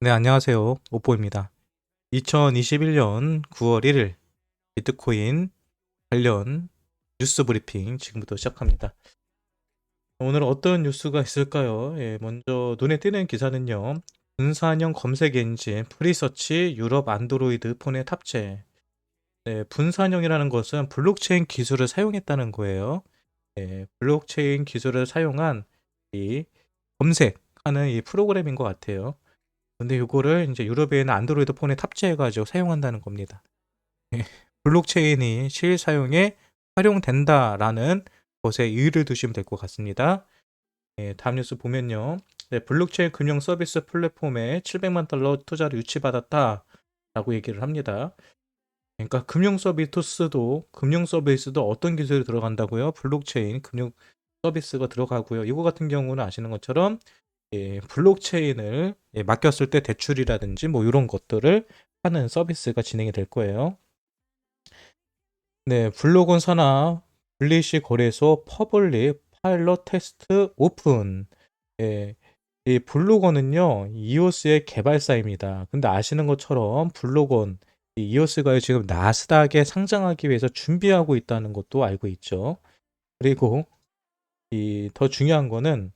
네, 안녕하세요. 오뽀입니다. 2021년 9월 1일 비트코인 관련 뉴스 브리핑 지금부터 시작합니다. 오늘 어떤 뉴스가 있을까요? 먼저 눈에 띄는 기사는요. 분산형 검색 엔진 프리서치 유럽 안드로이드 폰에 탑재. 네, 분산형이라는 것은 블록체인 기술을 사용했다는 거예요. 블록체인 기술을 사용한 이 검색하는 이 프로그램인 것 같아요. 근데 이거를 이제 유럽에 있는 안드로이드 폰에 탑재해가지고 사용한다는 겁니다. 예, 블록체인이 실사용에 활용된다라는 것에 의의를 두시면 될 것 같습니다. 다음 뉴스 보면요. 블록체인 금융 서비스 플랫폼에 700만 달러 투자를 유치받았다라고 얘기를 합니다. 그러니까 금융 서비스도 어떤 기술이 들어간다고요? 블록체인 금융 서비스가 들어가고요. 이거 같은 경우는 아시는 것처럼 블록체인을 맡겼을 때 대출이라든지 뭐 이런 것들을 하는 서비스가 진행이 될 거예요. 네, 블록온 산하 분리식 거래소 퍼블릭 파일럿 테스트 오픈. 예, 이 블록온은요, 이오스의 개발사입니다. 근데 아시는 것처럼 블록온, 이 이오스가 지금 나스닥에 상장하기 위해서 준비하고 있다는 것도 알고 있죠. 그리고 이 더 중요한 거는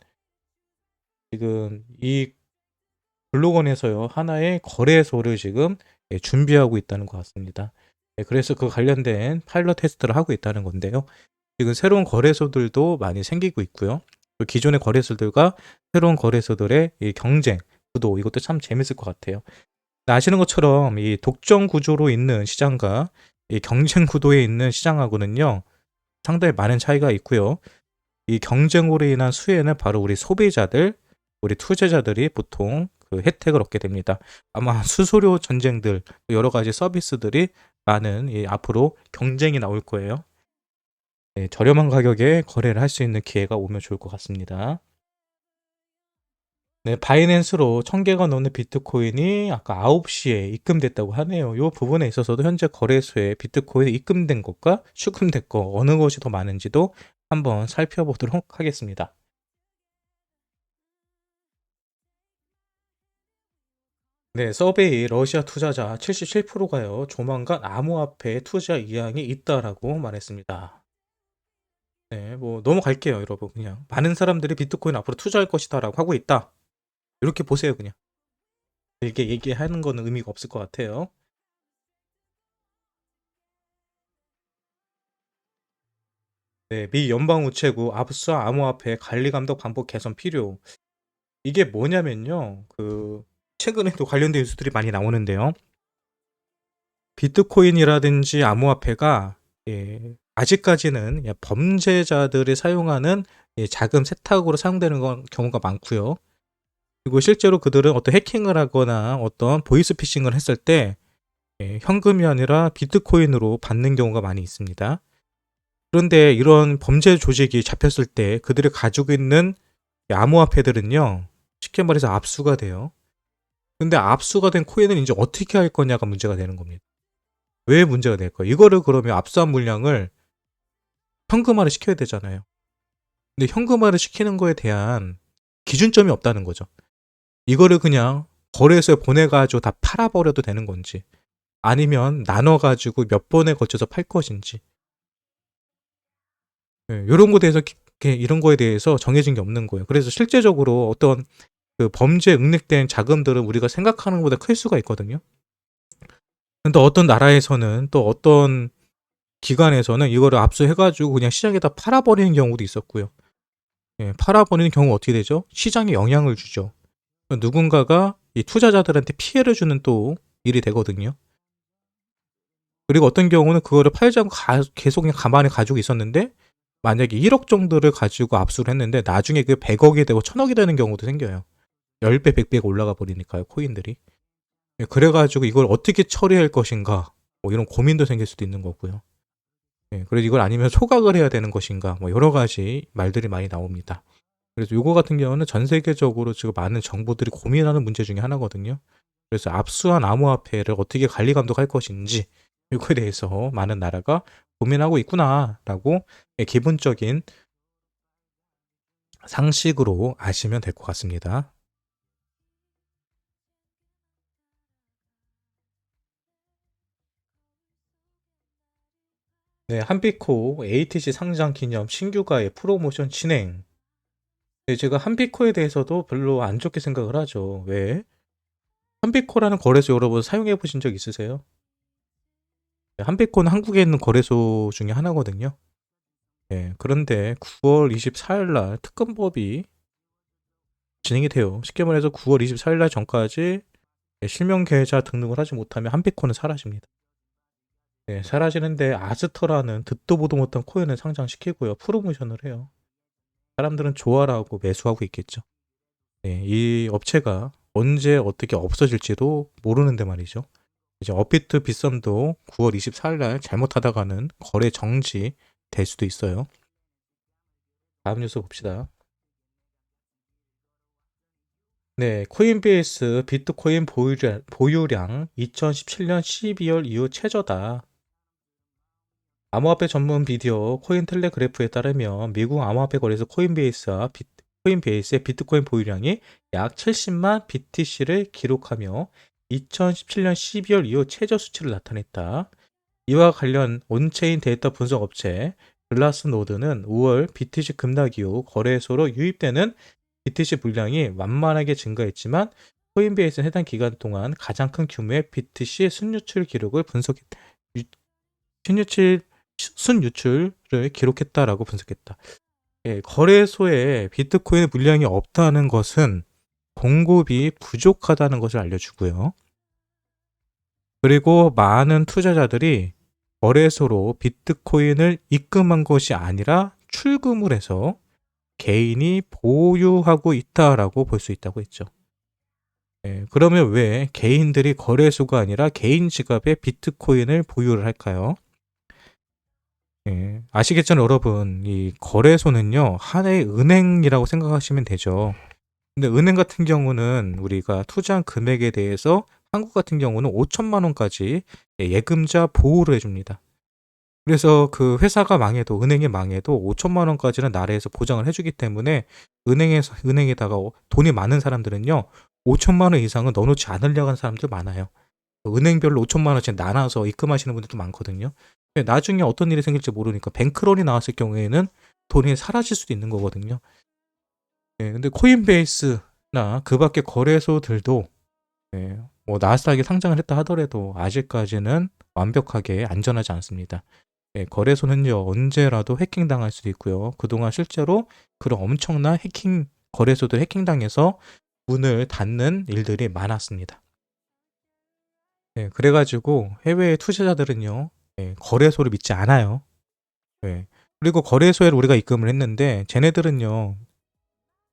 지금 이 블록원에서요, 하나의 거래소를 지금 준비하고 있다는 것 같습니다. 그래서 그 관련된 파일럿 테스트를 하고 있다는 건데요. 지금 새로운 거래소들도 많이 생기고 있고요. 또 기존의 거래소들과 새로운 거래소들의 이 경쟁 구도, 이것도 참 재밌을 것 같아요. 아시는 것처럼 이 독점 구조로 있는 시장과 이 경쟁 구도에 있는 시장하고는요, 상당히 많은 차이가 있고요. 이 경쟁으로 인한 수혜는 바로 우리 소비자들, 우리 투자자들이 보통 그 혜택을 얻게 됩니다. 아마 수수료 전쟁들, 여러 가지 서비스들이 많은 앞으로 경쟁이 나올 거예요. 네, 저렴한 가격에 거래를 할 수 있는 기회가 오면 좋을 것 같습니다. 네, 바이낸스로 1000개가 넘는 비트코인이 아까 9시에 입금됐다고 하네요. 이 부분에 있어서도 현재 거래소에 비트코인이 입금된 것과 수금된 것 어느 것이 더 많은지도 한번 살펴보도록 하겠습니다. 네, 서베이 러시아 투자자 77%가요. 조만간 암호화폐 투자 의향이 있다라고 말했습니다. 네, 뭐 넘어갈게요, 여러분. 그냥 많은 사람들이 비트코인 앞으로 투자할 것이다라고 하고 있다. 이렇게 보세요, 그냥. 길게 얘기하는 거는 의미가 없을 것 같아요. 네, 미 연방우체국 압수한 암호화폐 관리 감독 방법 개선 필요. 이게 뭐냐면요. 최근에도 관련된 뉴스들이 많이 나오는데요. 비트코인이라든지 암호화폐가 아직까지는 범죄자들이 사용하는 자금 세탁으로 사용되는 경우가 많고요. 그리고 실제로 그들은 어떤 해킹을 하거나 어떤 보이스피싱을 했을 때 현금이 아니라 비트코인으로 받는 경우가 많이 있습니다. 그런데 이런 범죄 조직이 잡혔을 때 그들이 가지고 있는 암호화폐들은요, 쉽게 말해서 압수가 돼요. 근데 압수가 된 코인을 이제 어떻게 할 거냐가 문제가 되는 겁니다. 왜 문제가 될까요? 이거를 그러면 압수한 물량을 현금화를 시켜야 되잖아요. 근데 현금화를 시키는 거에 대한 기준점이 없다는 거죠. 이거를 그냥 거래소에 보내가지고 다 팔아버려도 되는 건지, 아니면 나눠가지고 몇 번에 걸쳐서 팔 것인지, 이런 거에 대해서 이런 거에 대해서 정해진 게 없는 거예요. 그래서 실제적으로 어떤 그 범죄에 응립된 자금들은 우리가 생각하는 것보다 클 수가 있거든요. 근데 어떤 나라에서는, 또 어떤 기관에서는 이거를 압수해가지고 그냥 시장에다 팔아버리는 경우도 있었고요. 팔아버리는 경우 어떻게 되죠? 시장에 영향을 주죠. 누군가가 이 투자자들한테 피해를 주는 또 일이 되거든요. 그리고 어떤 경우는 그거를 팔지 않고 계속 그냥 가만히 가지고 있었는데, 만약에 1억 정도를 가지고 압수를 했는데 나중에 그 100억이 되고 1000억이 되는 경우도 생겨요. 10배, 100배가 올라가 버리니까요, 코인들이. 그래가지고 이걸 어떻게 처리할 것인가, 뭐 이런 고민도 생길 수도 있는 거고요. 그래서 이걸 아니면 소각을 해야 되는 것인가, 뭐 여러 가지 말들이 많이 나옵니다. 그래서 이거 같은 경우는 전 세계적으로 지금 많은 정부들이 고민하는 문제 중에 하나거든요. 그래서 압수한 암호화폐를 어떻게 관리 감독할 것인지, 이거에 대해서 많은 나라가 고민하고 있구나라고 기본적인 상식으로 아시면 될 것 같습니다. 네, 한비코 ATC 상장 기념 신규가의 프로모션 진행. 네, 제가 한비코에 대해서도 별로 안 좋게 생각을 하죠. 왜? 한비코라는 거래소 여러분 사용해 보신 적 있으세요? 네, 한비코는 한국에 있는 거래소 중에 하나거든요. 네, 그런데 9월 24일 날 특검법이 진행이 돼요. 쉽게 말해서 9월 24일 날 전까지 실명 계좌 등록을 하지 못하면 한비코는 사라집니다. 네, 사라지는데 아스터라는 듣도 보도 못한 코인을 상장시키고요. 프로모션을 해요. 사람들은 좋아라고 매수하고 있겠죠. 네, 이 업체가 언제 어떻게 없어질지도 모르는데 말이죠. 이제 업비트 빗썸도 9월 24일 날 잘못하다가는 거래 정지 될 수도 있어요. 다음 뉴스 봅시다. 네, 코인베이스 비트코인 보유량 2017년 12월 이후 최저다. 암호화폐 전문 비디오 코인텔레그래프에 따르면 미국 암호화폐 거래소 코인베이스의 비트코인 보유량이 약 70만 BTC를 기록하며 2017년 12월 이후 최저 수치를 나타냈다. 이와 관련 온체인 데이터 분석 업체 글라스노드는 5월 BTC 급락 이후 거래소로 유입되는 BTC 물량이 완만하게 증가했지만 코인베이스는 해당 기간 동안 가장 큰 규모의 BTC 순유출 기록을 순유출을 기록했다라고 분석했다. 예, 거래소에 비트코인 물량이 없다는 것은 공급이 부족하다는 것을 알려주고요. 그리고 많은 투자자들이 거래소로 비트코인을 입금한 것이 아니라 출금을 해서 개인이 보유하고 있다라고 볼 수 있다고 했죠. 예, 그러면 왜 개인들이 거래소가 아니라 개인 지갑에 비트코인을 보유를 할까요? 예, 아시겠죠, 여러분? 이 거래소는요, 하나의 은행이라고 생각하시면 되죠. 근데 은행 같은 경우는 우리가 투자한 금액에 대해서 한국 같은 경우는 5천만 원까지 예금자 보호를 해줍니다. 그래서 그 회사가 망해도 은행이 망해도 5천만 원까지는 나라에서 보장을 해주기 때문에 은행에다가 돈이 많은 사람들은요 5천만 원 이상은 넣어놓지 않으려고 하는 사람들 많아요. 은행별로 5천만 원씩 나눠서 입금하시는 분들도 많거든요. 나중에 어떤 일이 생길지 모르니까 뱅크런이 나왔을 경우에는 돈이 사라질 수도 있는 거거든요. 근데 코인베이스나 그 밖의 거래소들도 뭐 나스닥에 상장을 했다 하더라도 아직까지는 완벽하게 안전하지 않습니다. 거래소는요 언제라도 해킹당할 수도 있고요. 그동안 실제로 그런 엄청난 거래소도 해킹당해서 문을 닫는 일들이 많았습니다. 그래가지고 해외의 투자자들은요 거래소를 믿지 않아요. 그리고 거래소에 우리가 입금을 했는데 쟤네들은요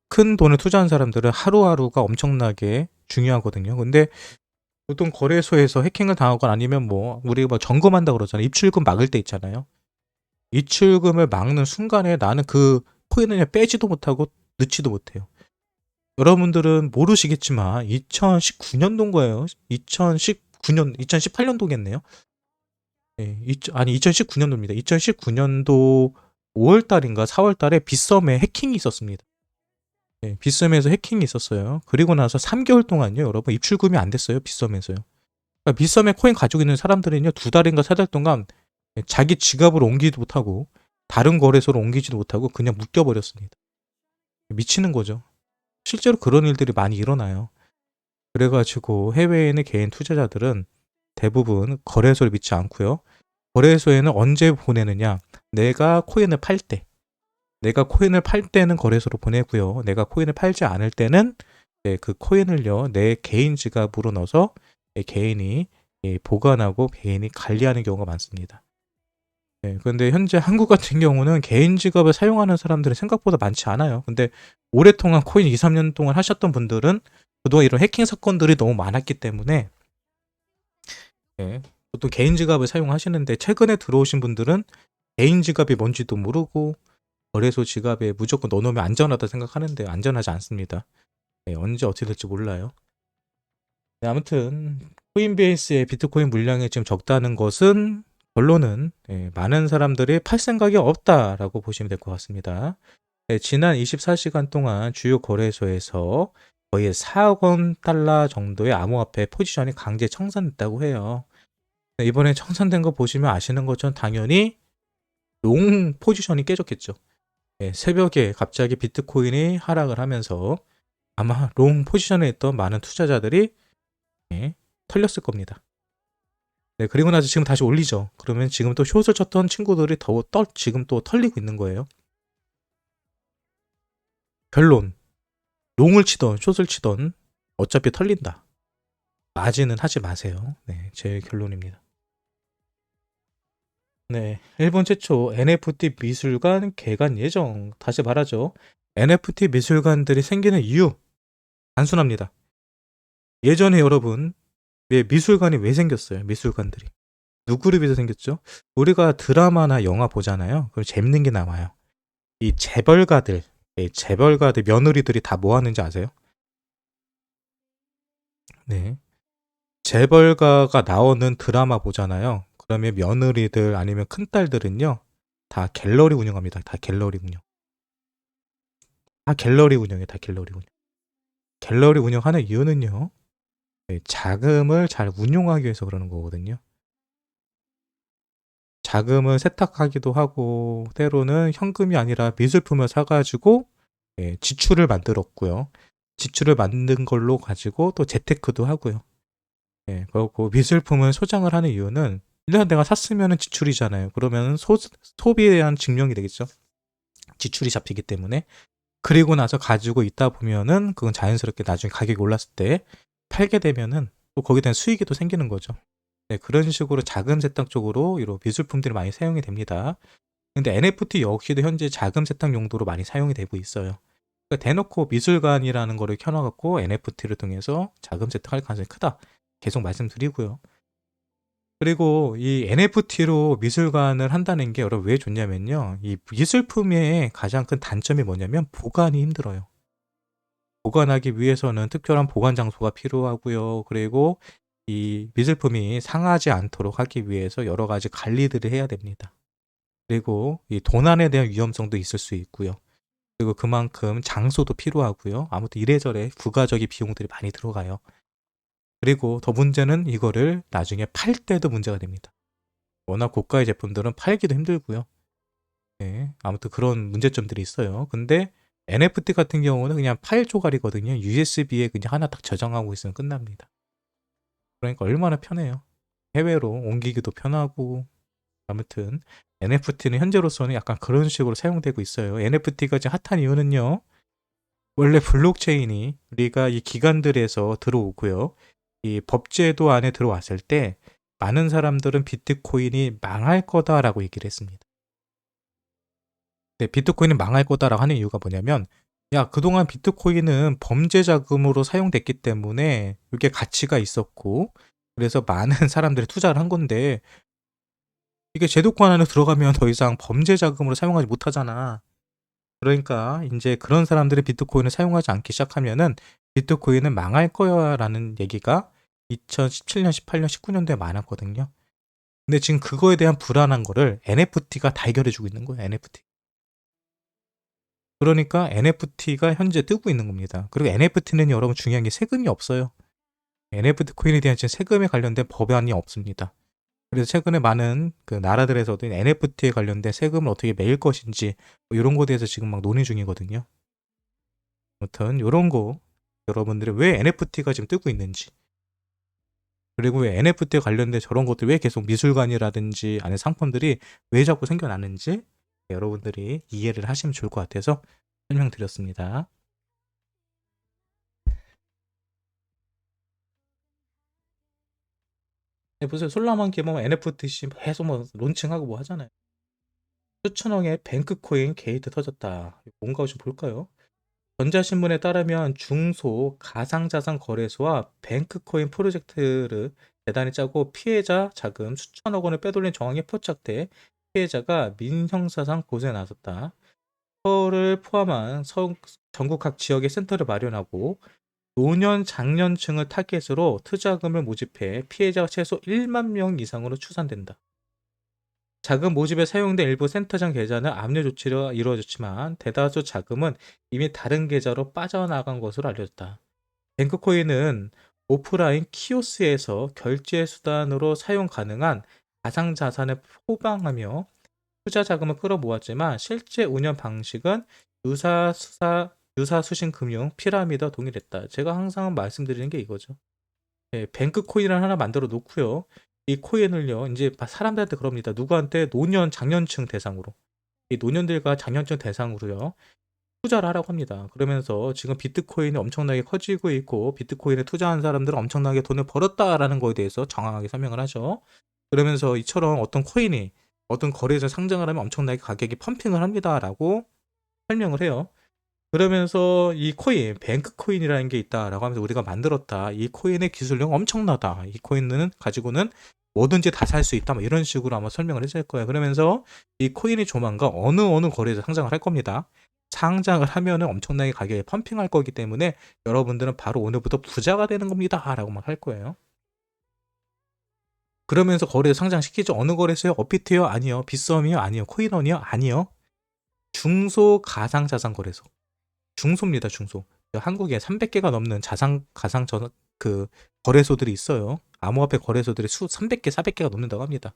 큰 돈을 투자한 사람들은 하루하루가 엄청나게 중요하거든요. 근데 보통 거래소에서 해킹을 당하거나 아니면 뭐 우리가 뭐 점검한다 그러잖아요. 입출금 막을 때 있잖아요. 입출금을 막는 순간에 나는 그 코인을 빼지도 못하고 넣지도 못해요. 여러분들은 모르시겠지만 2019년도인 거예요. 2018년도겠네요. 아니 2019년도입니다. 2019년도 5월달인가 4월달에 빗썸에 해킹이 있었습니다. 빗썸에서 해킹이 있었어요. 그리고 나서 3개월 동안요, 여러분 입출금이 안 됐어요. 빗썸에서요. 그러니까 빗썸에 코인 가지고 있는 사람들은요, 2달인가 3달 동안 자기 지갑으로 옮기지도 못하고 다른 거래소로 옮기지도 못하고 그냥 묶여버렸습니다. 미치는 거죠. 실제로 그런 일들이 많이 일어나요. 그래가지고 해외에 있는 개인 투자자들은 대부분 거래소를 믿지 않고요. 거래소에는 언제 보내느냐? 내가 코인을 팔 때는 거래소로 보내고요. 내가 코인을 팔지 않을 때는 그 코인을요 내 개인 지갑으로 넣어서 개인이 보관하고 개인이 관리하는 경우가 많습니다. 그런데 현재 한국 같은 경우는 개인 지갑을 사용하는 사람들이 생각보다 많지 않아요. 근데 오랫동안 코인 2, 3년 동안 하셨던 분들은 그동안 이런 해킹 사건들이 너무 많았기 때문에 보통 개인 지갑을 사용하시는데 최근에 들어오신 분들은 개인 지갑이 뭔지도 모르고 거래소 지갑에 무조건 넣어놓으면 안전하다 생각하는데 안전하지 않습니다. 언제 어떻게 될지 몰라요. 아무튼 코인베이스의 비트코인 물량이 지금 적다는 것은 결론은 많은 사람들이 팔 생각이 없다라고 보시면 될 것 같습니다. 지난 24시간 동안 주요 거래소에서 거의 4억 원 달러 정도의 암호화폐 포지션이 강제 청산됐다고 해요. 이번에 청산된 거 보시면 아시는 것처럼 당연히 롱 포지션이 깨졌겠죠. 예, 새벽에 갑자기 비트코인이 하락을 하면서 아마 롱 포지션에 있던 많은 투자자들이 예, 털렸을 겁니다. 네, 그리고 나서 지금 다시 올리죠. 그러면 지금 또 숏을 쳤던 친구들이 지금 또 털리고 있는 거예요. 결론, 롱을 치던 숏을 치던 어차피 털린다. 마진은 하지 마세요. 네, 제 결론입니다. 네, 일본 최초 NFT 미술관 개관 예정. 다시 말하죠. NFT 미술관들이 생기는 이유 단순합니다. 예전에 여러분, 왜 미술관이 왜 생겼어요? 미술관들이. 누구를 위해서 생겼죠? 우리가 드라마나 영화 보잖아요. 그럼 재밌는 게 남아요. 이 재벌가들, 재벌가들 며느리들이 다 뭐 하는지 아세요? 네. 재벌가가 나오는 드라마 보잖아요. 그러면 며느리들 아니면 큰딸들은요. 다 갤러리 운영합니다. 다 갤러리 운영. 다 갤러리 운영이에요. 다 갤러리 운영. 갤러리 운영하는 이유는요. 네, 자금을 잘 운용하기 위해서 그러는 거거든요. 자금을 세탁하기도 하고 때로는 현금이 아니라 미술품을 사가지고 지출을 만들었고요. 지출을 만든 걸로 가지고 또 재테크도 하고요. 그리고 미술품을 소장을 하는 이유는 일단 내가 샀으면 지출이잖아요. 그러면 소비에 대한 증명이 되겠죠. 지출이 잡히기 때문에. 그리고 나서 가지고 있다 보면은 그건 자연스럽게 나중에 가격이 올랐을 때 팔게 되면은 또 거기에 대한 수익이 또 생기는 거죠. 네, 그런 식으로 자금 세탁 쪽으로 이런 미술품들이 많이 사용이 됩니다. 근데 NFT 역시도 현재 자금 세탁 용도로 많이 사용이 되고 있어요. 그러니까 대놓고 미술관이라는 거를 켜놔갖고 NFT를 통해서 자금 세탁할 가능성이 크다. 계속 말씀드리고요. 그리고 이 NFT로 미술관을 한다는 게 여러분 왜 좋냐면요. 이 미술품의 가장 큰 단점이 뭐냐면 보관이 힘들어요. 보관하기 위해서는 특별한 보관 장소가 필요하고요. 그리고 이 미술품이 상하지 않도록 하기 위해서 여러 가지 관리들을 해야 됩니다. 그리고 이 도난에 대한 위험성도 있을 수 있고요. 그리고 그만큼 장소도 필요하고요. 아무튼 이래저래 부가적인 비용들이 많이 들어가요. 그리고 더 문제는 이거를 나중에 팔 때도 문제가 됩니다. 워낙 고가의 제품들은 팔기도 힘들고요. 네, 아무튼 그런 문제점들이 있어요. 근데 NFT 같은 경우는 그냥 파일 조각이거든요. USB에 그냥 하나 딱 저장하고 있으면 끝납니다. 그러니까 얼마나 편해요. 해외로 옮기기도 편하고 아무튼 NFT는 현재로서는 약간 그런 식으로 사용되고 있어요. NFT가 지금 핫한 이유는요. 원래 블록체인이 우리가 이 기관들에서 들어오고요. 이 법제도 안에 들어왔을 때 많은 사람들은 비트코인이 망할 거다라고 얘기를 했습니다. 네, 비트코인이 망할 거다라고 하는 이유가 뭐냐면 야, 그동안 비트코인은 범죄 자금으로 사용됐기 때문에 이게 가치가 있었고 그래서 많은 사람들이 투자를 한 건데 이게 제도권 안에 들어가면 더 이상 범죄 자금으로 사용하지 못하잖아. 그러니까 이제 그런 사람들이 비트코인을 사용하지 않기 시작하면은 비트코인은 망할 거야라는 얘기가 2017년, 18년, 19년도에 많았거든요. 근데 지금 그거에 대한 불안한 거를 NFT가 다 해결해주고 있는 거예요. NFT. 그러니까 NFT가 현재 뜨고 있는 겁니다. 그리고 NFT는 여러분 중요한 게 세금이 없어요. NFT 코인에 대한 세금에 관련된 법안이 없습니다. 그래서 최근에 많은 그 나라들에서도 NFT에 관련된 세금을 어떻게 매길 것인지 뭐 이런 거에 대해서 지금 막 논의 중이거든요. 아무튼 이런 거 여러분들이 왜 NFT가 지금 뜨고 있는지 그리고 왜 NFT에 관련된 저런 것들 왜 계속 미술관이라든지 안에 상품들이 왜 자꾸 생겨나는지 여러분들이 이해를 하시면 좋을 것 같아서 설명드렸습니다. 보세요. 솔라만기 뭐 NFT 계속 뭐 론칭하고 뭐 하잖아요. 수천억의 뱅크코인 게이트 터졌다. 뭔가 좀 볼까요? 전자신문에 따르면 중소 가상자산 거래소와 뱅크코인 프로젝트를 대단히 짜고 피해자 자금 수천억 원을 빼돌린 정황이 포착돼 피해자가 민형사상 고소에 나섰다. 서울을 포함한 전국 각 지역에 센터를 마련하고 노년 장년층을 타겟으로 투자금을 모집해 피해자가 최소 1만 명 이상으로 추산된다. 자금 모집에 사용된 일부 센터장 계좌는 압류 조치로 이루어졌지만 대다수 자금은 이미 다른 계좌로 빠져나간 것으로 알려졌다. 뱅크코인은 오프라인 키오스에서 결제 수단으로 사용 가능한 가상자산을 포방하며 투자 자금을 끌어모았지만 실제 운영 방식은 유사수신 금융 피라미드와 동일했다. 제가 항상 말씀드리는 게 이거죠. 예, 뱅크 코인을 하나 만들어 놓고요. 이 코인을요, 이제 사람들한테 그럽니다. 누구한테? 노년, 장년층 대상으로. 이 노년들과 장년층 대상으로요. 투자를 하라고 합니다. 그러면서 지금 비트코인이 엄청나게 커지고 있고 비트코인에 투자한 사람들은 엄청나게 돈을 벌었다라는 거에 대해서 정확하게 설명을 하죠. 그러면서 이처럼 어떤 코인이 어떤 거래에서 상장을 하면 엄청나게 가격이 펌핑을 합니다라고 설명을 해요. 그러면서 이 코인, 뱅크 코인이라는 게 있다라고 하면서 우리가 만들었다. 이 코인의 기술력 엄청나다. 이 코인은 가지고는 뭐든지 다 살 수 있다. 뭐 이런 식으로 아마 설명을 했을 거예요. 그러면서 이 코인이 조만간 어느 거래에서 상장을 할 겁니다. 상장을 하면은 엄청나게 가격이 펌핑할 거기 때문에 여러분들은 바로 오늘부터 부자가 되는 겁니다. 라고 막 할 거예요. 그러면서 거래에 상장시키죠. 어느 거래소요? 업비트요? 아니요. 빗썸이요? 아니요. 코인원이요? 아니요. 중소가상자산거래소. 중소입니다, 중소. 한국에 300개가 넘는 그 거래소들이 있어요. 암호화폐 거래소들이 300개, 400개가 넘는다고 합니다.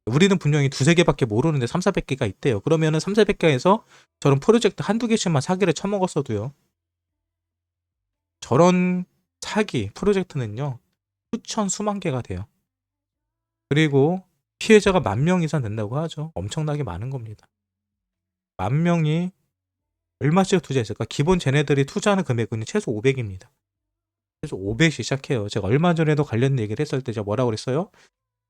우리는 분명히 두세 개밖에 모르는데 3, 400개가 있대요. 그러면은 3, 400개에서 저런 프로젝트 한두 개씩만 사기를 쳐먹었어도요. 저런 사기 프로젝트는요. 수천, 수만 개가 돼요. 그리고 피해자가 10,000명 이상 된다고 하죠. 엄청나게 많은 겁니다. 10,000명이 얼마씩 투자했을까? 기본 쟤네들이 투자하는 금액은 최소 500입니다. 최소 500씩 시작해요. 제가 얼마 전에도 관련 얘기를 했을 때 제가 뭐라고 그랬어요?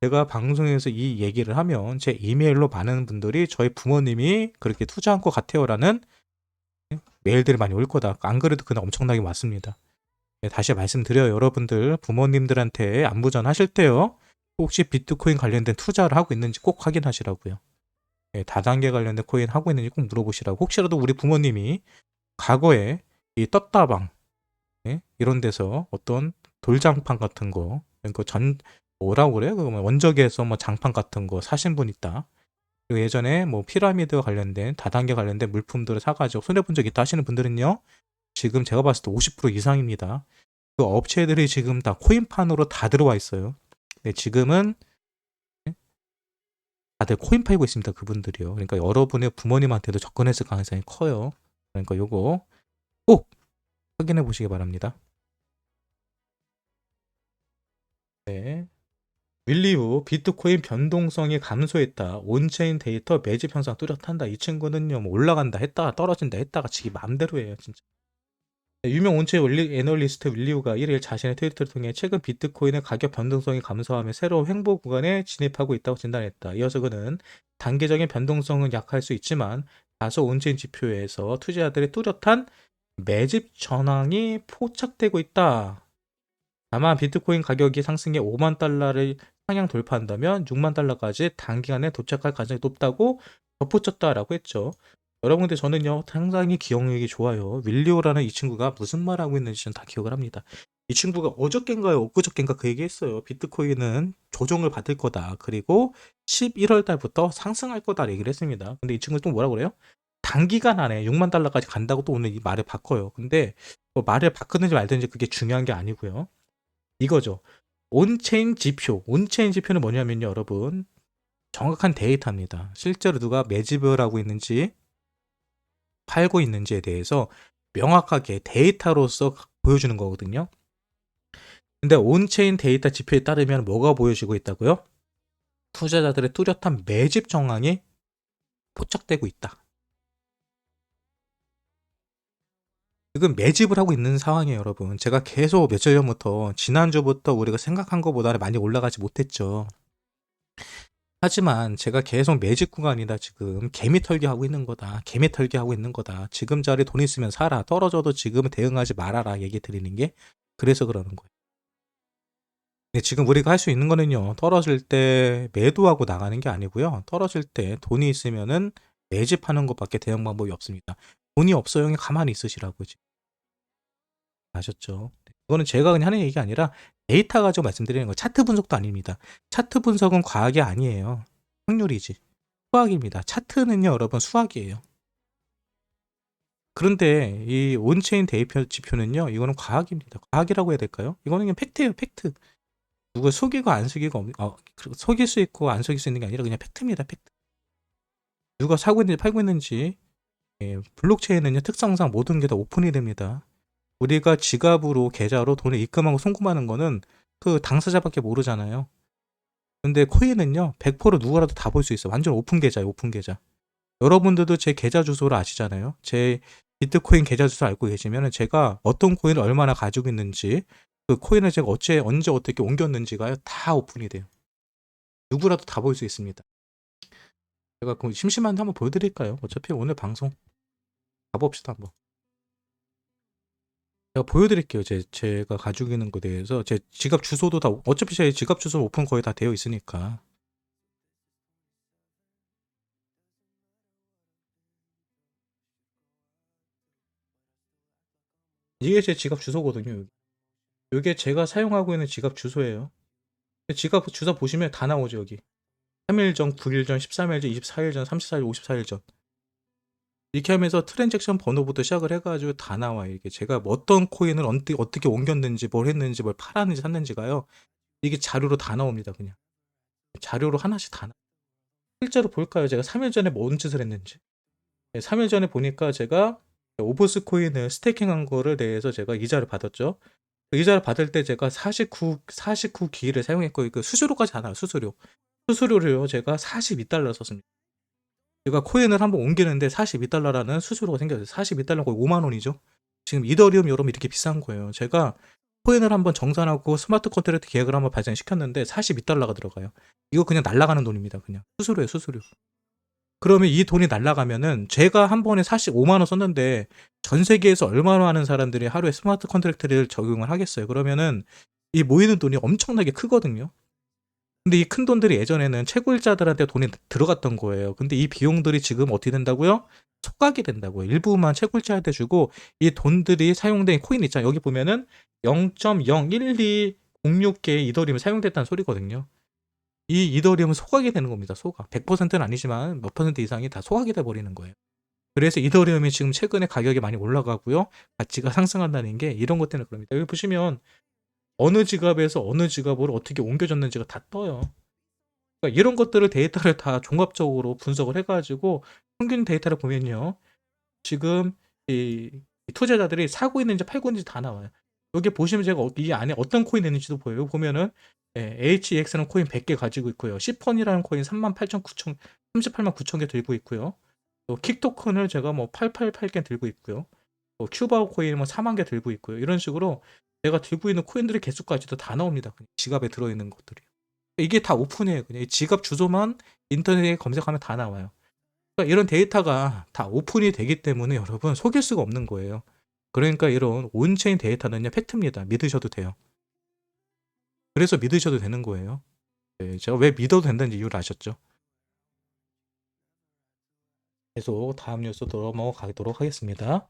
제가 방송에서 이 얘기를 하면 제 이메일로 많은 분들이 저희 부모님이 그렇게 투자한 것 같아요라는 메일들이 많이 올 거다. 안 그래도 그날 엄청나게 왔습니다. 다시 말씀드려요. 여러분들 부모님들한테 안부 전하실 때요. 혹시 비트코인 관련된 투자를 하고 있는지 꼭 확인하시라고요. 다단계 관련된 코인 하고 있는지 꼭 물어보시라고. 혹시라도 우리 부모님이 과거에 이 떴다방 이런 데서 어떤 돌장판 같은 거, 그러니까 뭐라고 그래요? 원적에서 뭐 장판 같은 거 사신 분 있다. 그리고 예전에 뭐 피라미드 관련된 다단계 관련된 물품들을 사가지고 손해본 적 있다 하시는 분들은요. 지금 제가 봤을 때 50% 이상입니다. 그 업체들이 지금 다 코인판으로 다 들어와 있어요. 근데 지금은 다들 코인 팔고 있습니다. 그분들이요. 그러니까 여러분의 부모님한테도 접근했을 가능성이 커요. 그러니까 요거 꼭 확인해 보시기 바랍니다. 네. 윌리 후 비트코인 변동성이 감소했다. 온체인 데이터 매집 현상 뚜렷한다. 이 친구는요, 뭐 올라간다 했다가 떨어진다 했다가 지기 맘대로 해요, 진짜. 유명 온체인 애널리스트 윌리우가 1일 자신의 트위터를 통해 최근 비트코인의 가격 변동성이 감소하며 새로운 횡보 구간에 진입하고 있다고 진단했다. 이어서 그는 단계적인 변동성은 약할 수 있지만 다소 온체인 지표에서 투자자들의 뚜렷한 매집 전황이 포착되고 있다. 다만 비트코인 가격이 상승해 5만 달러를 상향 돌파한다면 6만 달러까지 단기간에 도착할 가능성이 높다고 덧붙였다라고 했죠. 여러분들 저는요 상당히 기억력이 좋아요. 윌리오라는 이 친구가 무슨 말 하고 있는지 저는 다 기억을 합니다. 이 친구가 어저껜가요 엊그저껜가 그 얘기했어요. 비트코인은 조정을 받을 거다. 그리고 11월 달부터 상승할 거다 얘기를 했습니다. 근데 이 친구 또 뭐라고 그래요? 단기간 안에 6만 달러까지 간다고 또 오늘 이 말을 바꿔요. 근데 뭐 말을 바꾸는지 말든지 그게 중요한 게 아니고요. 이거죠. 온체인 지표. 온체인 지표는 뭐냐면요, 여러분. 정확한 데이터입니다. 실제로 누가 매집을 하고 있는지, 팔고 있는지에 대해서 명확하게 데이터로서 보여주는 거거든요. 근데 온체인 데이터 지표에 따르면 뭐가 보여지고 있다고요? 투자자들의 뚜렷한 매집 정황이 포착되고 있다. 지금 매집을 하고 있는 상황이에요, 여러분. 제가 계속 며칠 전부터, 지난주부터 우리가 생각한 것보다는 많이 올라가지 못했죠. 하지만 제가 계속 매집 구간이다 지금 개미 털기 하고 있는 거다. 개미 털기 하고 있는 거다. 지금 자리 돈 있으면 사라. 떨어져도 지금은 대응하지 말아라. 얘기 드리는 게 그래서 그러는 거예요. 근데 지금 우리가 할 수 있는 거는요. 떨어질 때 매도하고 나가는 게 아니고요. 떨어질 때 돈이 있으면은 매집하는 것밖에 대응 방법이 없습니다. 돈이 없어요. 형이 가만히 있으시라고 지금. 아셨죠? 그거는 제가 그냥 하는 얘기가 아니라 데이터 가지고 말씀드리는 거. 차트 분석도 아닙니다. 차트 분석은 과학이 아니에요. 확률이지. 수학입니다. 차트는요, 여러분 수학이에요. 그런데 이 온체인 데이터 지표는요, 이거는 과학입니다. 과학이라고 해야 될까요? 이거는 그냥 팩트예요, 팩트. 누가 속이고 안 속이고 속일 수 있고 안 속일 수 있는 게 아니라 그냥 팩트입니다, 팩트. 누가 사고 있는지 팔고 있는지. 예, 블록체인은요, 특성상 모든 게 다 오픈이 됩니다. 우리가 지갑으로 계좌로 돈을 입금하고 송금하는 거는 그 당사자밖에 모르잖아요. 근데 코인은요, 100% 누구라도 다 볼 수 있어. 완전 오픈 계좌예요, 오픈 계좌. 여러분들도 제 계좌 주소를 아시잖아요. 제 비트코인 계좌 주소 알고 계시면 제가 어떤 코인을 얼마나 가지고 있는지, 그 코인을 제가 언제 어떻게 옮겼는지가 다 오픈이 돼요. 누구라도 다 볼 수 있습니다. 제가 그 심심한데 한번 보여드릴까요? 어차피 오늘 방송 가봅시다 한번. 제가 보여드릴게요. 제가 가지고 있는 거에 대해서. 제 지갑 주소도 다, 어차피 제 지갑 주소 오픈 거의 다 되어 있으니까. 이게 제 지갑 주소거든요. 이게 제가 사용하고 있는 지갑 주소예요. 지갑 주소 보시면 다 나오죠, 여기. 3일 전, 9일 전, 13일 전, 24일 전, 34일, 54일 전. 이렇게 하면서 트랜잭션 번호부터 시작을 해가지고 다 나와요. 이게 제가 뭐 어떤 코인을 어떻게 옮겼는지, 뭘 했는지, 뭘 팔았는지, 샀는지가요. 이게 자료로 다 나옵니다, 그냥. 자료로 하나씩 다 실제로 볼까요? 제가 3일 전에 뭔 짓을 했는지. 3일 전에 보니까 제가 오버스 코인을 스테이킹한 거를 대해서 제가 이자를 받았죠. 그 이자를 받을 때 제가 49기를 사용했고, 그 수수료까지 다 나와요, 수수료. 수수료를요, 제가 42달러 썼습니다. 제가 코인을 한번 옮기는데 42달러라는 수수료가 생겼어요. 42달러 거의 5만 원이죠. 지금 이더리움 여러분 이렇게 비싼 거예요. 제가 코인을 한번 정산하고 스마트 컨트랙트 계약을 한번 발행시켰는데 42달러가 들어가요. 이거 그냥 날아가는 돈입니다. 그냥 수수료예요, 수수료. 그러면 이 돈이 날아가면은 제가 한 번에 45만 원 썼는데 전 세계에서 얼마나 많은 사람들이 하루에 스마트 컨트랙트를 적용을 하겠어요. 그러면은 이 모이는 돈이 엄청나게 크거든요. 근데 이 큰 돈들이 예전에는 채굴자들한테 돈이 들어갔던 거예요. 근데 이 비용들이 지금 어떻게 된다고요? 속각이 된다고요. 일부만 채굴자한테 주고 이 돈들이 사용된 코인 있잖아요. 여기 보면은 0.01206개의 이더리움이 사용됐다는 소리거든요. 이 이더리움은 소각이 되는 겁니다. 소각. 100%는 아니지만 몇 퍼센트 이상이 다 소각이 돼 버리는 거예요. 그래서 이더리움이 지금 최근에 가격이 많이 올라가고요. 가치가 상승한다는 게 이런 것 때문에 그럽니다. 여기 보시면 어느 지갑에서 어느 지갑으로 어떻게 옮겨졌는지가 다 떠요. 그러니까 이런 것들을 데이터를 다 종합적으로 분석을 해가지고 평균 데이터를 보면요. 지금 이 투자자들이 사고 있는지 팔고 있는지 다 나와요. 여기 보시면 제가 이 안에 어떤 코인이 있는지도 보여요. 보면은 HEX라는 코인 100개 가지고 있고요. 시펀이라는 코인 38만 9천 개 들고 있고요. 또 킥토큰을 제가 뭐 888개 들고 있고요. 또 큐바 코인 뭐 4만 개 들고 있고요. 이런 식으로 제가 들고 있는 코인들의 개수까지도 다 나옵니다. 그냥 지갑에 들어있는 것들이. 이게 다 오픈이에요. 그냥 지갑 주소만 인터넷에 검색하면 다 나와요. 그러니까 이런 데이터가 다 오픈이 되기 때문에 여러분 속일 수가 없는 거예요. 그러니까 이런 온체인 데이터는요 팩트입니다. 믿으셔도 돼요. 그래서 믿으셔도 되는 거예요. 네, 제가 왜 믿어도 된다는 이유를 아셨죠? 계속 다음 뉴스 넘어가도록 하겠습니다.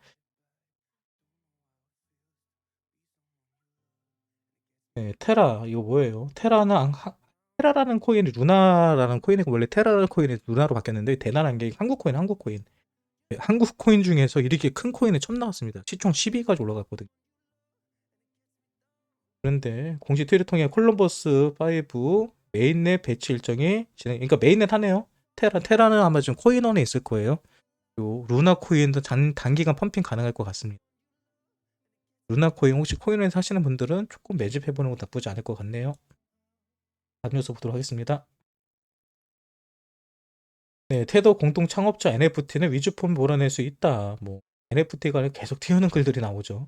네, 테라 이거 뭐예요? 테라라는 코인이 루나라는 코인이고 원래 테라라는 코인이 루나로 바뀌었는데 대단한 게 한국 코인 한국 코인. 네, 한국 코인 중에서 이렇게 큰 코인이 처음 나왔습니다. 시총 10위까지 올라갔거든요. 그런데 공식 트위터 통해 콜럼버스 5 메인넷 배치 일정이 그러니까 메인넷 하네요. 테라는 아마 지금 코인원에 있을 거예요. 요 루나 코인도 단기간 펌핑 가능할 것 같습니다. 루나 코인 혹시 코인원 사시는 분들은 조금 매집해보는 거 나쁘지 않을 것 같네요. 다음 뉴스 보도록 하겠습니다. 네, 테더 공동 창업자 NFT는 위주품 몰아낼 수 있다. 뭐 NFT가 계속 튀어는 글들이 나오죠.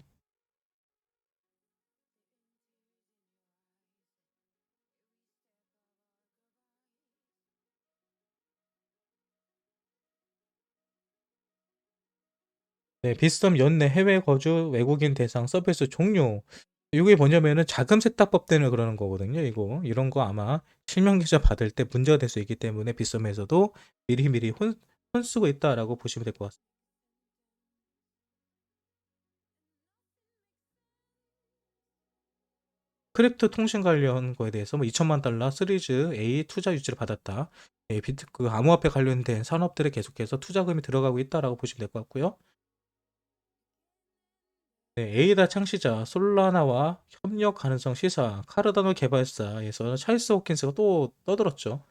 네, 비스듬 연내 해외 거주 외국인 대상 서비스 종료. 이게 뭐냐면은 자금 세탁법 때문에 그러는 거거든요. 이런 거 아마 실명 계좌 받을 때 문제가 될 수 있기 때문에 비썸에서도 미리미리 혼 쓰고 있다라고 보시면 될 것 같습니다. 크립토 통신 관련 거에 대해서 뭐 2천만 달러 시리즈 A 투자 유치를 받았다. 비트 그 암호화폐 관련된 산업들에 계속해서 투자금이 들어가고 있다라고 보시면 될 것 같고요. 네, 에이다 창시자 솔라나와 협력 가능성 시사 카르다노 개발사에서 찰스 호킨스가 또 떠들었죠.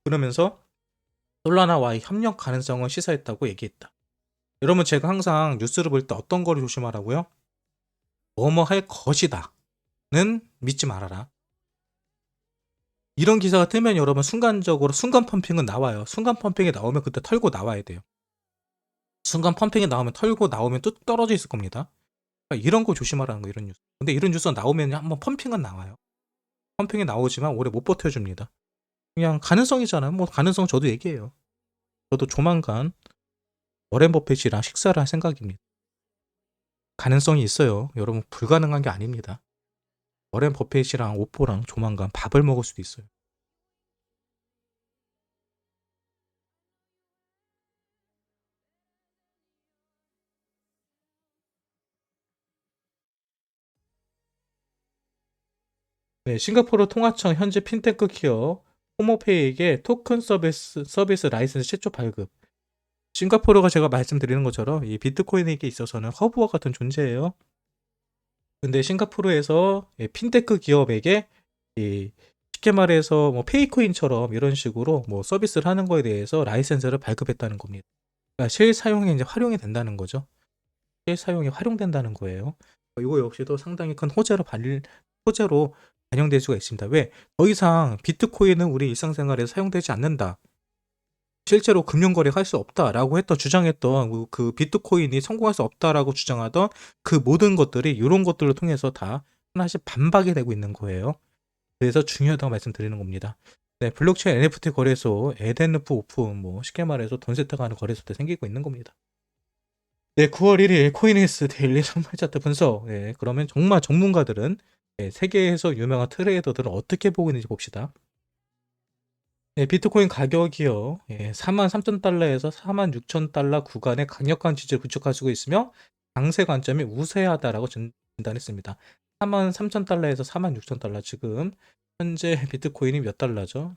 그러면서 솔라나와의 협력 가능성을 시사했다고 얘기했다. 여러분 제가 항상 뉴스를 볼 때 어떤 거를 조심하라고요? 뭐뭐 할 것이다는 믿지 말아라. 이런 기사가 뜨면 여러분 순간적으로 순간 펌핑은 나와요. 순간 펌핑이 나오면 그때 털고 나와야 돼요. 순간 펌핑이 나오면 털고 나오면 또 떨어져 있을 겁니다. 그러니까 이런 거 조심하라는 거, 이런 뉴스. 근데 이런 뉴스가 나오면 한번 펌핑은 나와요. 펌핑이 나오지만 오래 못 버텨줍니다. 그냥 가능성이잖아요. 뭐 가능성 저도 얘기해요. 저도 조만간 워렌 버핏이랑 식사를 할 생각입니다. 가능성이 있어요. 여러분 불가능한 게 아닙니다. 워렌 버핏이랑 오포랑 조만간 밥을 먹을 수도 있어요. 네, 싱가포르 통화청 현지 핀테크 기업 호모페이에게 토큰 서비스 라이센스 최초 발급. 싱가포르가 제가 말씀드리는 것처럼 이 비트코인에게 있어서는 허브와 같은 존재예요. 근데 싱가포르에서 핀테크 기업에게 이 쉽게 말해서 뭐 페이코인처럼 이런 식으로 뭐 서비스를 하는 거에 대해서 라이센스를 발급했다는 겁니다. 그러니까 실사용에 이제 활용이 된다는 거죠. 실사용에 활용된다는 거예요. 이거 역시도 상당히 큰 호재로 반영될 수가 있습니다. 왜? 더 이상 비트코인은 우리 일상생활에서 사용되지 않는다. 실제로 금융거래 할 수 없다라고 주장했던 그 비트코인이 성공할 수 없다라고 주장하던 그 모든 것들이 이런 것들을 통해서 다 하나씩 반박이 되고 있는 거예요. 그래서 중요하다고 말씀드리는 겁니다. 네, 블록체인 NFT 거래소, 에덴루프 오픈, 뭐 쉽게 말해서 돈 세탁하는 거래소도 생기고 있는 겁니다. 네, 9월 1일 코인에이스 데일리 선물 차트 분석. 네, 그러면 정말 전문가들은 세계에서 유명한 트레이더들은 어떻게 보고 있는지 봅시다. 네, 비트코인 가격이요. 43,000달러에서 46,000달러 구간의 강력한 지지를 구축하고 있으며 강세 관점이 우세하다라고 진단했습니다. 43,000달러에서 46,000달러 지금 현재 비트코인이 몇 달러죠?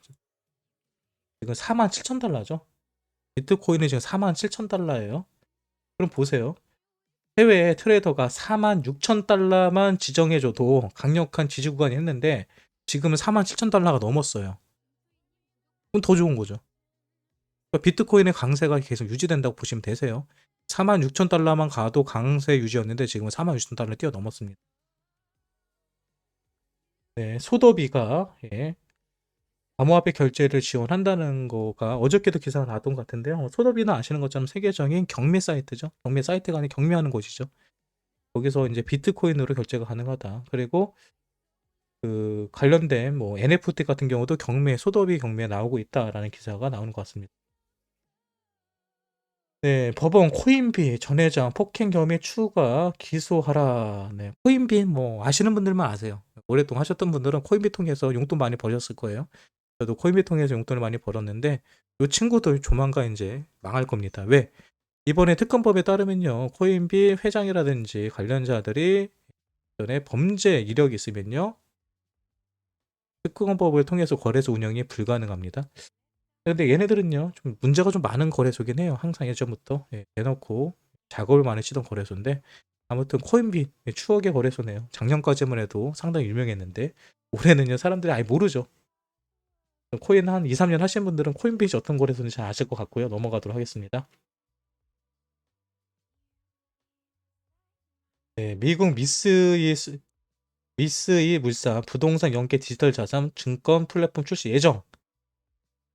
지금 47,000달러죠. 비트코인이 지금 47,000달러예요. 그럼 보세요. 해외 트레이더가 46,000달러만 지정해줘도 강력한 지지 구간이 했는데 지금은 47,000달러가 넘었어요. 그럼 더 좋은 거죠. 그러니까 비트코인의 강세가 계속 유지된다고 보시면 되세요. 46,000달러만 가도 강세 유지였는데 지금은 46,000달러 뛰어넘었습니다. 네, 소더비가 암호화폐 결제를 지원한다는 거가 어저께도 기사가 나왔던 것 같은데요. 소더비는 아시는 것처럼 세계적인 경매 사이트죠. 경매 사이트가 아닌 경매하는 곳이죠. 거기서 이제 비트코인으로 결제가 가능하다. 그리고 그 관련된 뭐 NFT 같은 경우도 소더비 경매에 나오고 있다라는 기사가 나오는 것 같습니다. 네, 법원 코인비 전 회장 폭행 혐의 추가 기소하라. 네, 코인비 뭐 아시는 분들만 아세요. 오랫동안 하셨던 분들은 코인비 통해서 용돈 많이 버셨을 거예요. 저도 코인비 통해서 용돈을 많이 벌었는데 이 친구들 조만간 이제 망할 겁니다. 왜? 이번에 특검법에 따르면요, 코인비 회장이라든지 관련자들이 전에 범죄 이력이 있으면요, 특검법을 통해서 거래소 운영이 불가능합니다. 근데 얘네들은요, 좀 문제가 좀 많은 거래소긴 해요. 항상 예전부터 대놓고 작업을 많이 치던 거래소인데, 아무튼 코인빗 추억의 거래소네요. 작년까지만 해도 상당히 유명했는데 올해는요 사람들이 아예 모르죠. 코인 한 2, 3년 하신 분들은 코인빗이 어떤 거래소인지 잘 아실 것 같고요. 넘어가도록 하겠습니다. 네, 미국 미스이 물산 부동산 연계 디지털 자산 증권 플랫폼 출시 예정.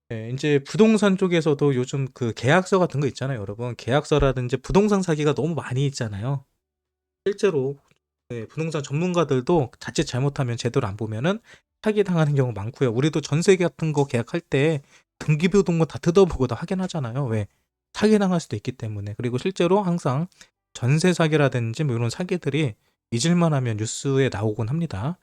네, 이제 부동산 쪽에서도 요즘 그 계약서 같은 거 있잖아요, 여러분. 계약서라든지 부동산 사기가 너무 많이 있잖아요. 실제로 부동산 전문가들도 자칫 잘못하면 제대로 안 보면은 사기 당하는 경우 많고요. 우리도 전세 같은 거 계약할 때 등기부등본 다 뜯어보고 다 확인하잖아요. 왜? 사기 당할 수도 있기 때문에. 그리고 실제로 항상 전세 사기라든지 뭐 이런 사기들이 잊을만 하면 뉴스에 나오곤 합니다.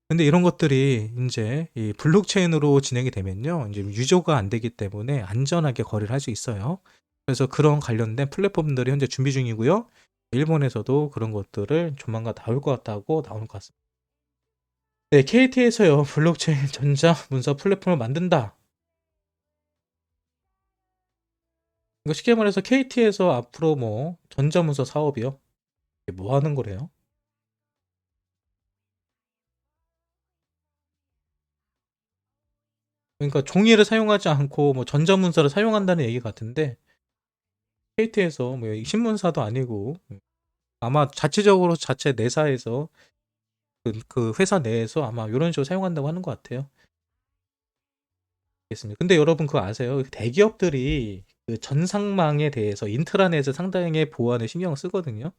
근데 이런 것들이 이제 이 블록체인으로 진행이 되면요, 이제 유저가 안 되기 때문에 안전하게 거래를 할 수 있어요. 그래서 그런 관련된 플랫폼들이 현재 준비 중이고요. 일본에서도 그런 것들을 조만간 나올 것 같다고 나오는 것 같습니다. 네, KT에서요, 블록체인 전자 문서 플랫폼을 만든다. 이거 쉽게 말해서 KT에서 앞으로 뭐 전자문서 사업이요. 이게 뭐 하는 거래요? 그러니까 종이를 사용하지 않고 뭐 전자문서를 사용한다는 얘기 같은데 KT에서 뭐 신문사도 아니고 아마 자체적으로 자체 내사에서 그 회사 내에서 아마 이런 식으로 사용한다고 하는 것 같아요. 알겠습니다. 근데 여러분 그거 아세요? 대기업들이 그 전상망에 대해서 인트라넷을 상당히 보안에 신경을 쓰거든요.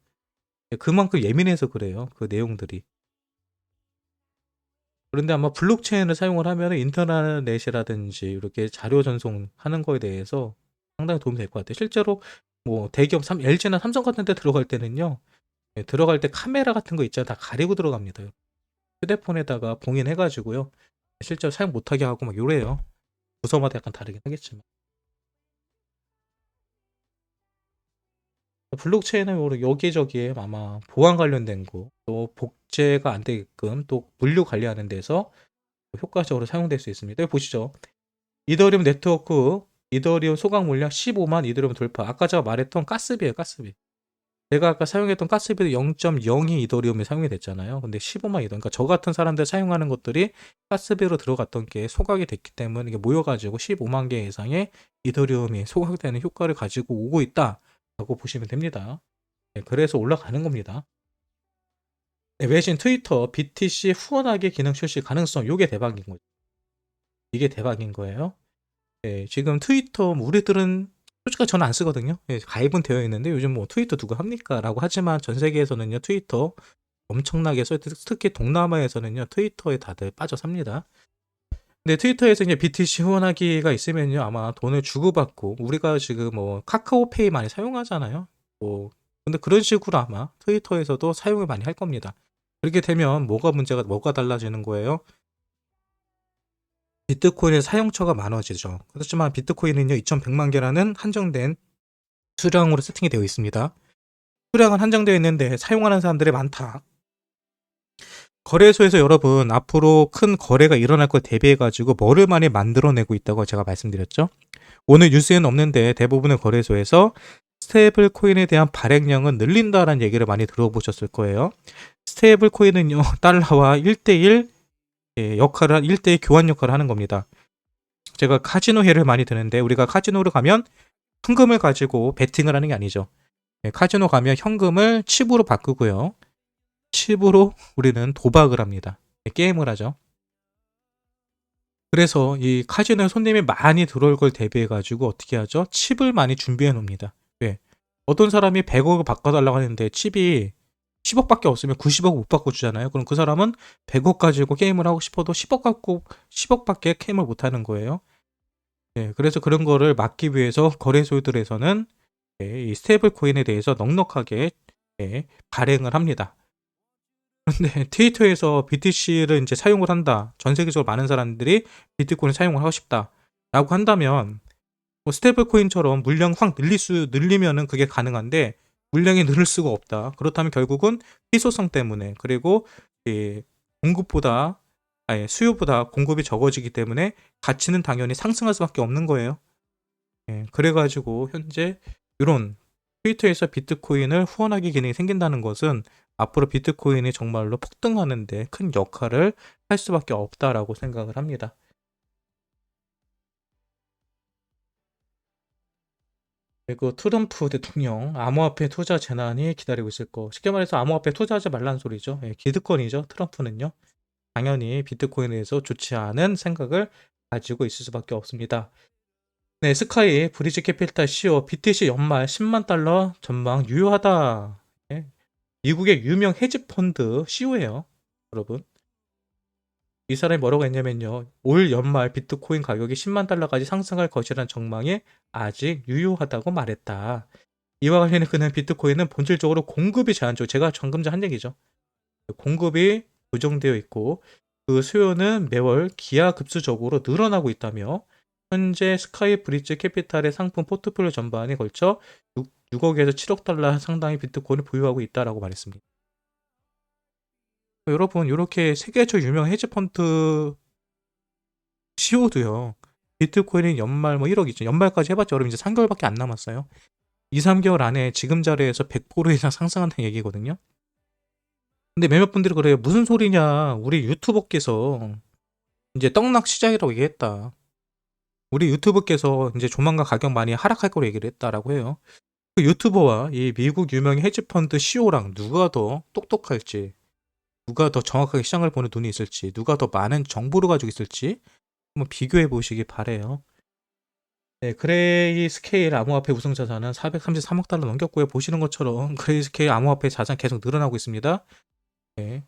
그만큼 예민해서 그래요. 그 내용들이. 그런데 아마 블록체인을 사용을 하면 인터넷이라든지 이렇게 자료 전송하는 거에 대해서 상당히 도움이 될 것 같아요. 실제로 뭐 대기업 LG나 삼성 같은 데 들어갈 때는요. 들어갈 때 카메라 같은 거 있잖아요. 다 가리고 들어갑니다. 휴대폰에다가 봉인해가지고요. 실제로 사용 못하게 하고 막 요래요. 부서마다 약간 다르긴 하겠지만. 블록체인은 여기저기에 아마 보안 관련된 거, 또 복제가 안 되게끔 또 분류 관리하는 데서 효과적으로 사용될 수 있습니다. 여기 보시죠. 이더리움 네트워크, 이더리움 소각 물량 15만 이더리움 돌파. 아까 제가 말했던 가스비예요, 가스비. 제가 아까 사용했던 가스비도 0.02 이더리움이 사용이 됐잖아요. 근데 15만 이더. 그러니까 저 같은 사람들 사용하는 것들이 가스비로 들어갔던 게 소각이 됐기 때문에 이게 모여가지고 15만 개 이상의 이더리움이 소각되는 효과를 가지고 오고 있다라고 보시면 됩니다. 네, 그래서 올라가는 겁니다. 네, 외신 트위터 BTC 후원하기 기능 출시 가능성, 요게 대박인 거죠. 이게 대박인 거예요. 네, 지금 트위터 우리들은 솔직히 저는 안 쓰거든요. 네, 가입은 되어 있는데 요즘 뭐 트위터 누가 합니까? 라고 하지만 전 세계에서는요 트위터 엄청나게 써요. 특히 동남아에서는요 트위터에 다들 빠져 삽니다. 근데 트위터에서 이제 BTC 후원하기가 있으면요 아마 돈을 주고받고, 우리가 지금 뭐 카카오페이 많이 사용하잖아요. 뭐 근데 그런 식으로 아마 트위터에서도 사용을 많이 할 겁니다. 그렇게 되면 뭐가 달라지는 거예요? 비트코인의 사용처가 많아지죠. 그렇지만 비트코인은요 2100만 개라는 한정된 수량으로 세팅이 되어 있습니다. 수량은 한정되어 있는데 사용하는 사람들이 많다. 거래소에서 여러분 앞으로 큰 거래가 일어날 걸 대비해 가지고 뭐를 많이 만들어내고 있다고 제가 말씀드렸죠. 오늘 뉴스에는 없는데 대부분의 거래소에서 스테이블 코인에 대한 발행량은 늘린다라는 얘기를 많이 들어보셨을 거예요. 스테이블 코인은요 달러와 1대1 역할을 1대1 교환 역할을 하는 겁니다. 제가 카지노 예를 많이 드는데, 우리가 카지노를 가면 현금을 가지고 베팅을 하는 게 아니죠. 카지노 가면 현금을 칩으로 바꾸고요. 칩으로 우리는 도박을 합니다. 게임을 하죠. 그래서 이 카지노에 손님이 많이 들어올 걸 대비해 가지고 어떻게 하죠? 칩을 많이 준비해 놓습니다. 왜? 어떤 사람이 100억을 바꿔달라고 하는데 칩이 10억밖에 없으면 90억 못 바꿔주잖아요. 그럼 그 사람은 100억 가지고 게임을 하고 싶어도 10억 갖고 10억밖에 게임을 못 하는 거예요. 그래서 그런 거를 막기 위해서 거래소들에서는 이 스테이블 코인에 대해서 넉넉하게 발행을 합니다. 근데 트위터에서 BTC를 이제 사용을 한다. 전 세계적으로 많은 사람들이 비트코인을 사용을 하고 싶다라고 한다면 뭐 스테이블 코인처럼 물량 확 늘리면은 그게 가능한데, 물량이 늘을 수가 없다. 그렇다면 결국은 희소성 때문에, 그리고 이 공급보다 수요보다 공급이 적어지기 때문에 가치는 당연히 상승할 수밖에 없는 거예요. 그래가지고 현재 이런 트위터에서 비트코인을 후원하기 기능이 생긴다는 것은 앞으로 비트코인이 정말로 폭등하는데 큰 역할을 할 수밖에 없다라고 생각을 합니다. 그리고 트럼프 대통령 암호화폐 투자 재난이 기다리고 있을 거. 쉽게 말해서 암호화폐 투자하지 말라는 소리죠. 기득권이죠. 트럼프는요. 당연히 비트코인에 대해서 좋지 않은 생각을 가지고 있을 수밖에 없습니다. 네, 스카이 브리지 캐피탈 CEO BTC 연말 10만 달러 전망 유효하다. 미국의 유명 헤지펀드 CEO예요. 여러분. 이 사람이 뭐라고 했냐면요. 올 연말 비트코인 가격이 10만 달러까지 상승할 것이라는 전망이 아직 유효하다고 말했다. 이와 관련해 그는 비트코인은 본질적으로 공급이 제한적, 제가 방금 전 한 얘기죠. 공급이 고정되어 있고 그 수요는 매월 기하급수적으로 늘어나고 있다며, 현재 스카이 브릿지 캐피탈의 상품 포트폴리오 전반에 걸쳐 6억에서 7억 달러 상당의 비트코인을 보유하고 있다라고 말했습니다. 여러분, 이렇게 세계적 유명 헤지펀드 CEO도요. 비트코인이 연말 뭐 1억 있죠. 연말까지 해봤자 여러분 이제 3개월밖에 안 남았어요. 2, 3개월 안에 지금 자리에서 100% 이상 상승한다는 얘기거든요. 근데 몇몇 분들이 그래요. 무슨 소리냐. 우리 유튜버께서 이제 떡락 시작이라고 얘기했다. 우리 유튜브께서 이제 조만간 가격 많이 하락할 거로 얘기를 했다라고 해요. 그 유튜버와 이 미국 유명 헤지펀드 CEO랑 누가 더 똑똑할지, 누가 더 정확하게 시장을 보는 눈이 있을지, 누가 더 많은 정보를 가지고 있을지 한번 비교해 보시기 바래요. 네, 그레이 스케일 암호화폐 우승 자산은 433억 달러 넘겼고요. 보시는 것처럼 그레이 스케일 암호화폐 자산 계속 늘어나고 있습니다. 네.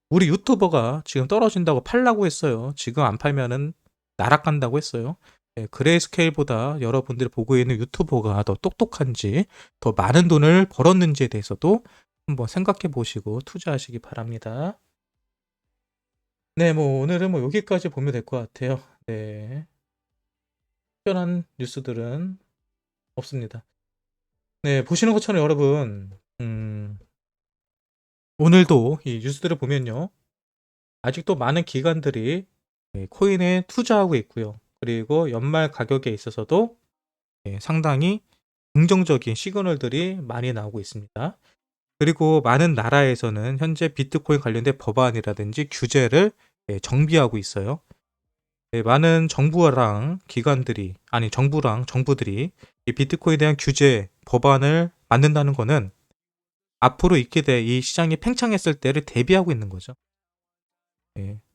우리 유튜버가 지금 떨어진다고 팔라고 했어요. 지금 안 팔면은 날아간다고 했어요. 네, 그레이스케일보다 여러분들이 보고 있는 유튜버가 더 똑똑한지, 더 많은 돈을 벌었는지에 대해서도 한번 생각해 보시고 투자하시기 바랍니다. 네, 뭐 오늘은 뭐 여기까지 보면 될 것 같아요. 네, 특별한 뉴스들은 없습니다. 네, 보시는 것처럼 여러분, 오늘도 이 뉴스들을 보면요. 아직도 많은 기관들이 코인에 투자하고 있고요. 그리고 연말 가격에 있어서도 상당히 긍정적인 시그널들이 많이 나오고 있습니다. 그리고 많은 나라에서는 현재 비트코인 관련된 법안이라든지 규제를 정비하고 있어요. 많은 정부랑 기관들이, 아니 정부랑 정부들이 이 비트코인에 대한 규제 법안을 만든다는 거는 앞으로 있게 될 이 시장이 팽창했을 때를 대비하고 있는 거죠.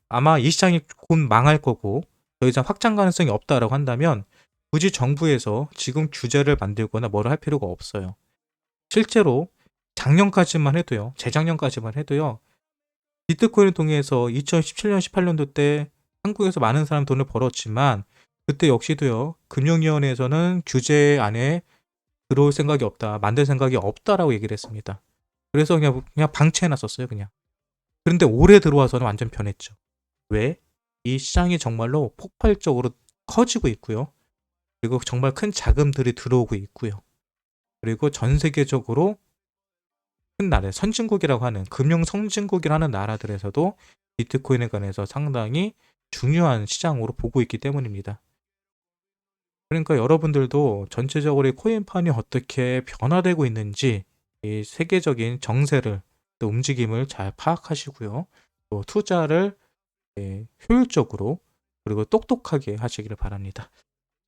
아마 이 시장이 곧 망할 거고 더 이상 확장 가능성이 없다라고 한다면 굳이 정부에서 지금 규제를 만들거나 뭐를 할 필요가 없어요. 실제로 작년까지만 해도요. 재작년까지만 해도요. 비트코인을 통해서 2017년, 18년도 때 한국에서 많은 사람 돈을 벌었지만 그때 역시도요. 금융위원회에서는 규제 안에 들어올 생각이 없다. 만들 생각이 없다라고 얘기를 했습니다. 그래서 그냥 방치해놨었어요. 그냥. 그런데 올해 들어와서는 완전 변했죠. 왜? 이 시장이 정말로 폭발적으로 커지고 있고요. 그리고 정말 큰 자금들이 들어오고 있고요. 그리고 전 세계적으로 큰 나라, 선진국이라고 하는 금융 선진국이라는 나라들에서도 비트코인에 관해서 상당히 중요한 시장으로 보고 있기 때문입니다. 그러니까 여러분들도 전체적으로 코인판이 어떻게 변화되고 있는지 이 세계적인 정세를 또 움직임을 잘 파악하시고요. 또 투자를 효율적으로 그리고 똑똑하게 하시기를 바랍니다.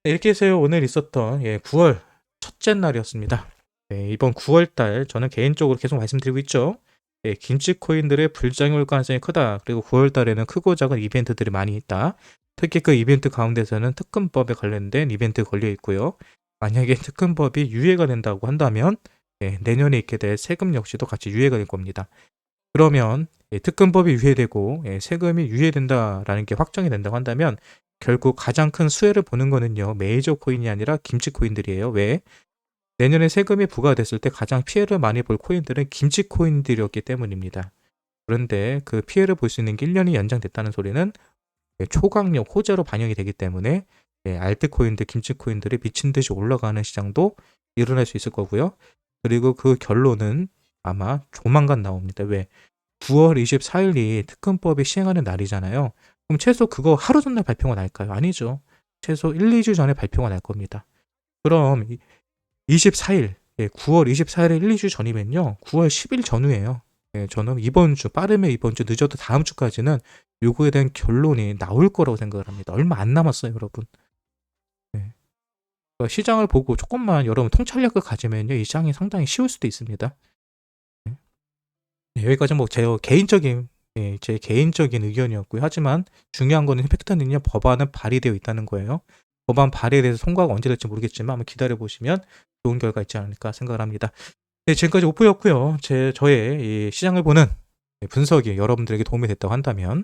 네, 이렇게 해서 오늘 있었던 9월 첫째 날이었습니다. 이번 9월달 저는 개인적으로 계속 말씀드리고 있죠. 김치코인들의 불장이 올 가능성이 크다. 그리고 9월달에는 크고 작은 이벤트들이 많이 있다. 특히 그 이벤트 가운데서는 특근법에 관련된 이벤트 걸려 있고요. 만약에 특근법이 유예가 된다고 한다면 내년에 있게 될 세금 역시도 같이 유예가 될 겁니다. 그러면 특근법이 유예되고 세금이 유예된다라는 게 확정이 된다고 한다면 결국 가장 큰 수혜를 보는 거는요. 메이저 코인이 아니라 김치 코인들이에요. 왜? 내년에 세금이 부과됐을 때 가장 피해를 많이 볼 코인들은 김치 코인들이었기 때문입니다. 그런데 그 피해를 볼 수 있는 게 1년이 연장됐다는 소리는 초강력 호재로 반영이 되기 때문에 알트코인들, 김치 코인들이 미친 듯이 올라가는 시장도 일어날 수 있을 거고요. 그리고 그 결론은 아마 조만간 나옵니다. 왜? 9월 24일이 특근법이 시행하는 날이잖아요. 그럼 최소 그거 하루 전날 발표가 날까요? 아니죠. 최소 1, 2주 전에 발표가 날 겁니다. 그럼 24일, 9월 24일에 1, 2주 전이면요. 9월 10일 전후예요. 저는 이번 주, 빠르면 이번 주, 늦어도 다음 주까지는 요거에 대한 결론이 나올 거라고 생각을 합니다. 얼마 안 남았어요, 여러분. 그러니까 시장을 보고 조금만 여러분 통찰력을 가지면요. 이 시장이 상당히 쉬울 수도 있습니다. 여기까지 뭐 제 개인적인 의견이었고요. 하지만 중요한 거는 팩트는요. 법안은 발의되어 있다는 거예요. 법안 발의에 대해서 통과가 언제 될지 모르겠지만 한번 기다려 보시면 좋은 결과 있지 않을까 생각을 합니다. 네, 지금까지 오프였고요. 저의 이 시장을 보는 분석이 여러분들에게 도움이 됐다고 한다면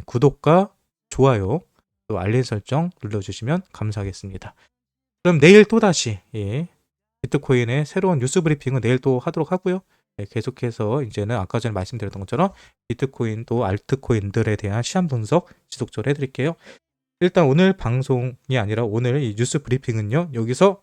구독과 좋아요 또 알림 설정 눌러주시면 감사하겠습니다. 그럼 내일 또다시 비트코인의 새로운 뉴스 브리핑은 내일 또 하도록 하고요. 계속해서 이제는 아까 전에 말씀드렸던 것처럼 비트코인 또 알트코인들에 대한 시한 분석 지속적으로 해드릴게요. 일단 오늘 방송이 아니라 오늘 이 뉴스 브리핑은요. 여기서